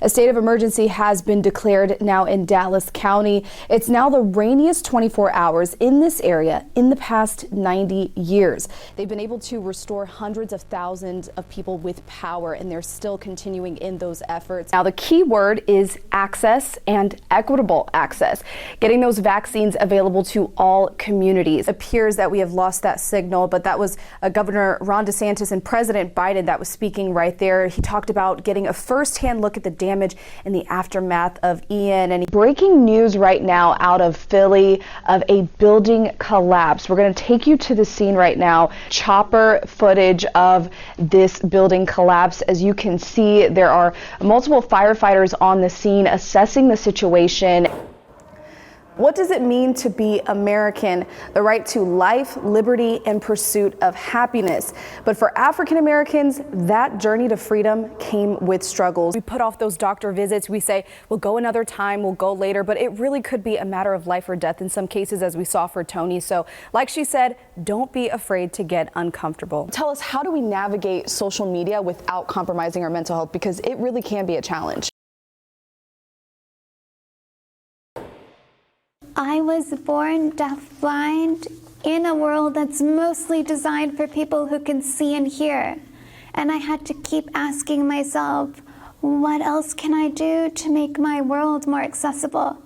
A state of emergency has been declared now in Dallas County. It's now the rainiest 24 hours in this area in the past 90 years. They've been able to restore hundreds of thousands of people with power, and they're still continuing in those efforts. Now, the key word is access and equitable access, getting those vaccines available to all communities. It appears that we have lost that signal, but that was Governor Ron DeSantis and President Biden that was speaking right there. He talked about getting a first-hand look at the damage in the aftermath of Ian. And breaking news right now out of Philly of a building collapse. We're going to take you to the scene right now. Chopper footage of this building collapse. As you can see, there are multiple firefighters on the scene assessing the situation. What does it mean to be American? The right to life, liberty, and pursuit of happiness. But for African Americans, that journey to freedom came with struggles. We put off those doctor visits. We say, we'll go another time, we'll go later. But it really could be a matter of life or death in some cases, as we saw for Tony. So like she said, don't be afraid to get uncomfortable. Tell us, how do we navigate social media without compromising our mental health? Because it really can be a challenge. I was born deaf-blind in a world that's mostly designed for people who can see and hear. And I had to keep asking myself, what else can I do to make my world more accessible?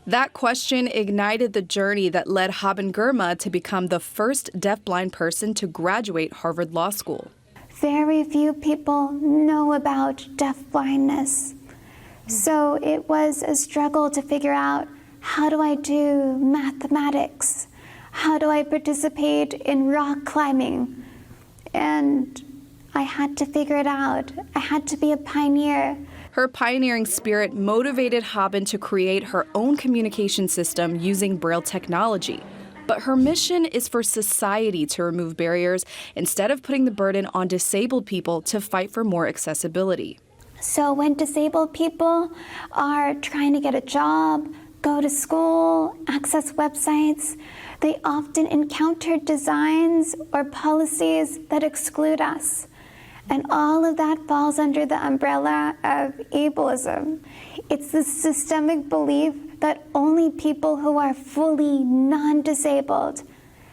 That question ignited the journey that led Haben Girma to become the first deaf-blind person to graduate Harvard Law School. Very few people know about deaf-blindness. So it was a struggle to figure out, how do I do mathematics? How do I participate in rock climbing? And I had to figure it out. I had to be a pioneer. Her pioneering spirit motivated Haben to create her own communication system using Braille technology. But her mission is for society to remove barriers instead of putting the burden on disabled people to fight for more accessibility. So when disabled people are trying to get a job, go to school, access websites, they often encounter designs or policies that exclude us. And all of that falls under the umbrella of ableism. It's the systemic belief that only people who are fully non-disabled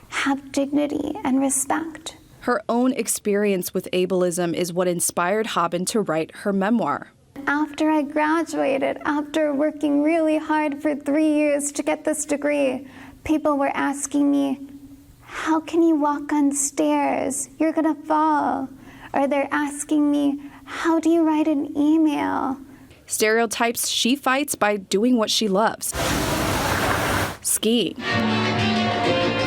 have dignity and respect. Her own experience with ableism is what inspired Haben to write her memoir. After I graduated, after working really hard for 3 years to get this degree, people were asking me, how can you walk on stairs? You're gonna fall. Or they're asking me, how do you write an email? Stereotypes she fights by doing what she loves: skiing,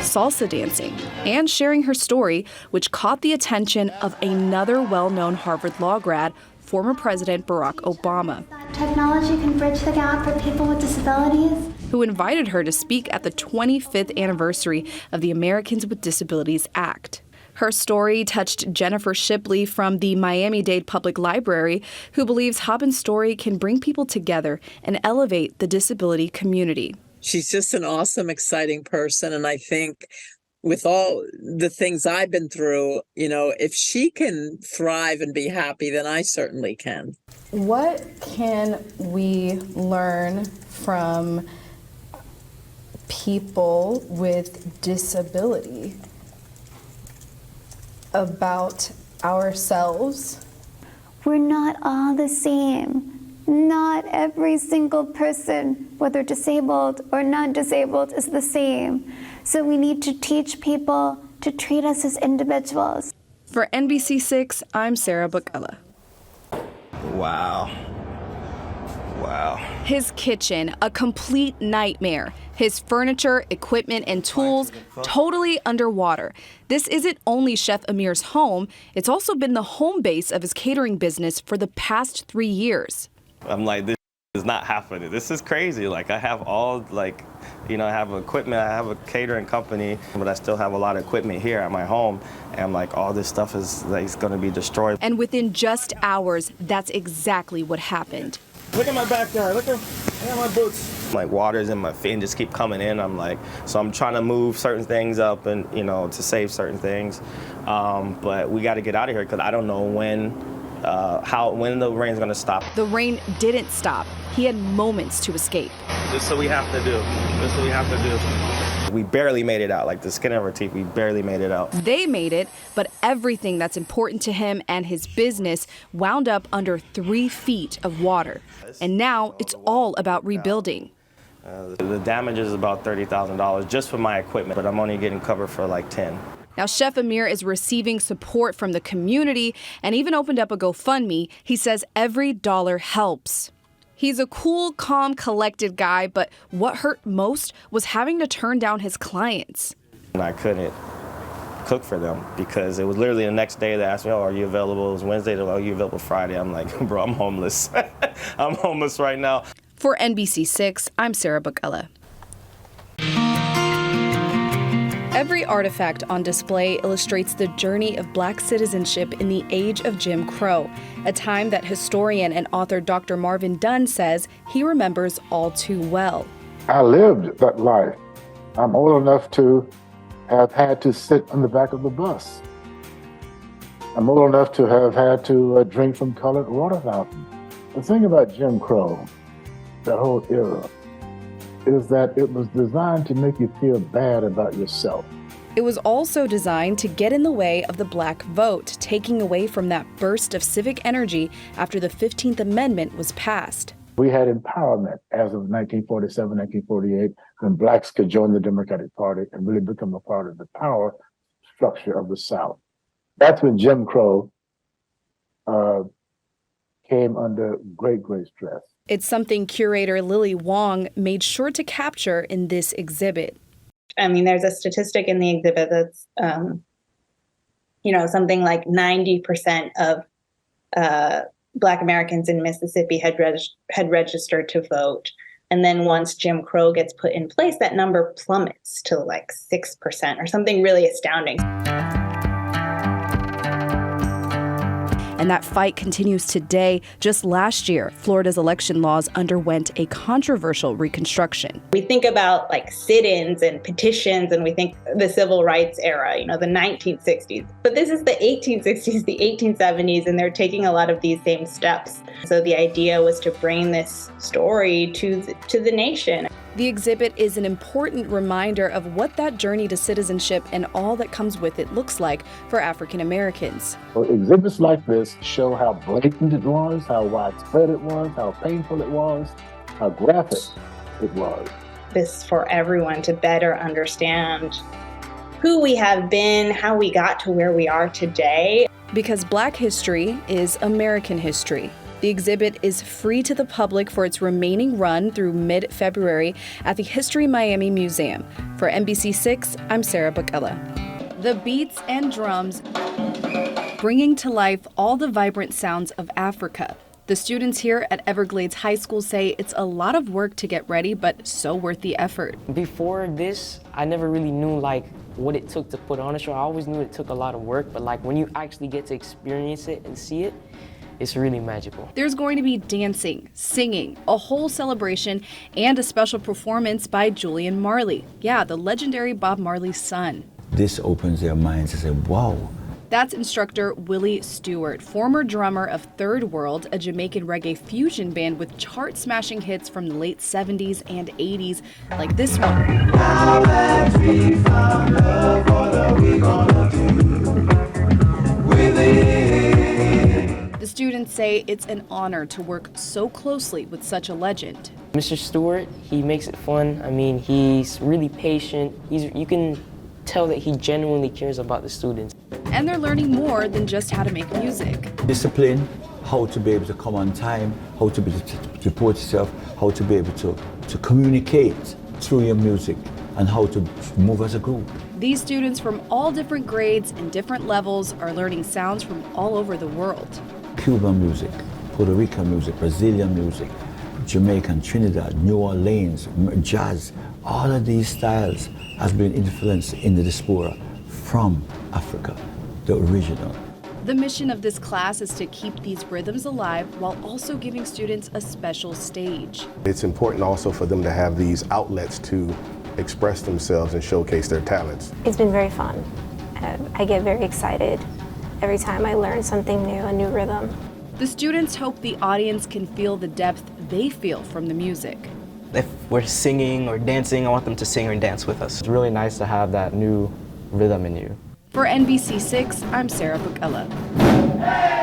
salsa dancing, and sharing her story, which caught the attention of another well-known Harvard Law grad, former President Barack Obama, Technology can bridge the gap for people with disabilities, who invited her to speak at the 25th anniversary of the Americans with Disabilities Act. Her story touched Jennifer Shipley from the Miami-Dade Public Library, who believes Haben's story can bring people together and elevate the disability community. She's just an awesome, exciting person, and I think with all the things I've been through, you know, if she can thrive and be happy, then I certainly can. What can we learn from people with disability about ourselves? We're not all the same. Not every single person, whether disabled or non-disabled, is the same. So we need to teach people to treat us as individuals. For NBC6, I'm Sarah Bekele. Wow. Wow. His kitchen, a complete nightmare. His furniture, equipment, and tools totally underwater. This isn't only Chef Amir's home, it's also been the home base of his catering business for the past 3 years. I'm like, this is not happening. This is crazy. Like, I have all, like, you know, I have equipment, I have a catering company, but I still have a lot of equipment here at my home. And I'm like, all this stuff is like, it's gonna be destroyed. And within just hours, that's exactly what happened. Look at my backyard, look at my boots. Like, water's in my feet and just keep coming in. I'm like, so I'm trying to move certain things up and, you know, to save certain things. But we gotta get out of here because I don't know when when the rain's gonna stop. The rain didn't stop. He had moments to escape. This is what we have to do. This is what we have to do. We barely made it out, like the skin of our teeth, we barely made it out. They made it, but everything that's important to him and his business wound up under 3 feet of water. And now it's all about rebuilding. The damage is about $30,000 just for my equipment, but I'm only getting covered for like 10. Now, Chef Amir is receiving support from the community and even opened up a GoFundMe. He says every dollar helps. He's a cool, calm, collected guy, but what hurt most was having to turn down his clients. And I couldn't cook for them because it was literally the next day they asked me, oh, are you available? It was Wednesday, are you available Friday? I'm like, bro, I'm homeless. I'm homeless right now. For NBC6, I'm Sarah Bekele. Every artifact on display illustrates the journey of Black citizenship in the age of Jim Crow, a time that historian and author Dr. Marvin Dunn says he remembers all too well. I lived that life. I'm old enough to have had to sit on the back of the bus. I'm old enough to have had to drink from colored water fountains. The thing about Jim Crow, that whole era, is that it was designed to make you feel bad about yourself. It was also designed to get in the way of the Black vote, taking away from that burst of civic energy after the 15th Amendment was passed. We had empowerment as of 1947, 1948, when Blacks could join the Democratic Party and really become a part of the power structure of the South. That's when Jim Crow came under great, great stress. It's something curator Lily Wong made sure to capture in this exhibit. I mean, there's a statistic in the exhibit that's, something like 90% of Black Americans in Mississippi had registered to vote. And then once Jim Crow gets put in place, that number plummets to like 6% or something really astounding. And that fight continues today. Just last year, Florida's election laws underwent a controversial reconstruction. We think about like sit-ins and petitions, and we think the civil rights era, the 1960s. But this is the 1860s, the 1870s, and they're taking a lot of these same steps. So the idea was to bring this story to the nation. The exhibit is an important reminder of what that journey to citizenship and all that comes with it looks like for African Americans. Well, exhibits like this show how blatant it was, how widespread it was, how painful it was, how graphic it was. This is for everyone to better understand who we have been, how we got to where we are today. Because Black history is American history. The exhibit is free to the public for its remaining run through mid-February at the History Miami Museum. For NBC6, I'm Sarah Bekele. The beats and drums bringing to life all the vibrant sounds of Africa. The students here at Everglades High School say it's a lot of work to get ready, but so worth the effort. Before this, I never really knew what it took to put on a show. I always knew it took a lot of work, but when you actually get to experience it and see it, it's really magical. There's going to be dancing, singing, a whole celebration, and a special performance by Julian Marley. Yeah, the legendary Bob Marley's son. This opens their minds to say, wow. That's instructor Willie Stewart, former drummer of Third World, a Jamaican reggae fusion band with chart-smashing hits from the late 70s and 80s, like this one. Now that we found love, what are we gonna do with it? The students say it's an honor to work so closely with such a legend. Mr. Stewart, he makes it fun. I mean, he's really patient. You can tell that he genuinely cares about the students. And they're learning more than just how to make music. Discipline, how to be able to come on time, how to be able to support yourself, how to be able to communicate through your music, and how to move as a group. These students from all different grades and different levels are learning sounds from all over the world. Cuban music, Puerto Rican music, Brazilian music, Jamaican, Trinidad, New Orleans, jazz, all of these styles has been influenced in the diaspora from Africa, the original. The mission of this class is to keep these rhythms alive while also giving students a special stage. It's important also for them to have these outlets to express themselves and showcase their talents. It's been very fun. I get very excited every time I learn something new, a new rhythm. The students hope the audience can feel the depth they feel from the music. If we're singing or dancing, I want them to sing or dance with us. It's really nice to have that new rhythm in you. For NBC6, I'm Bekele.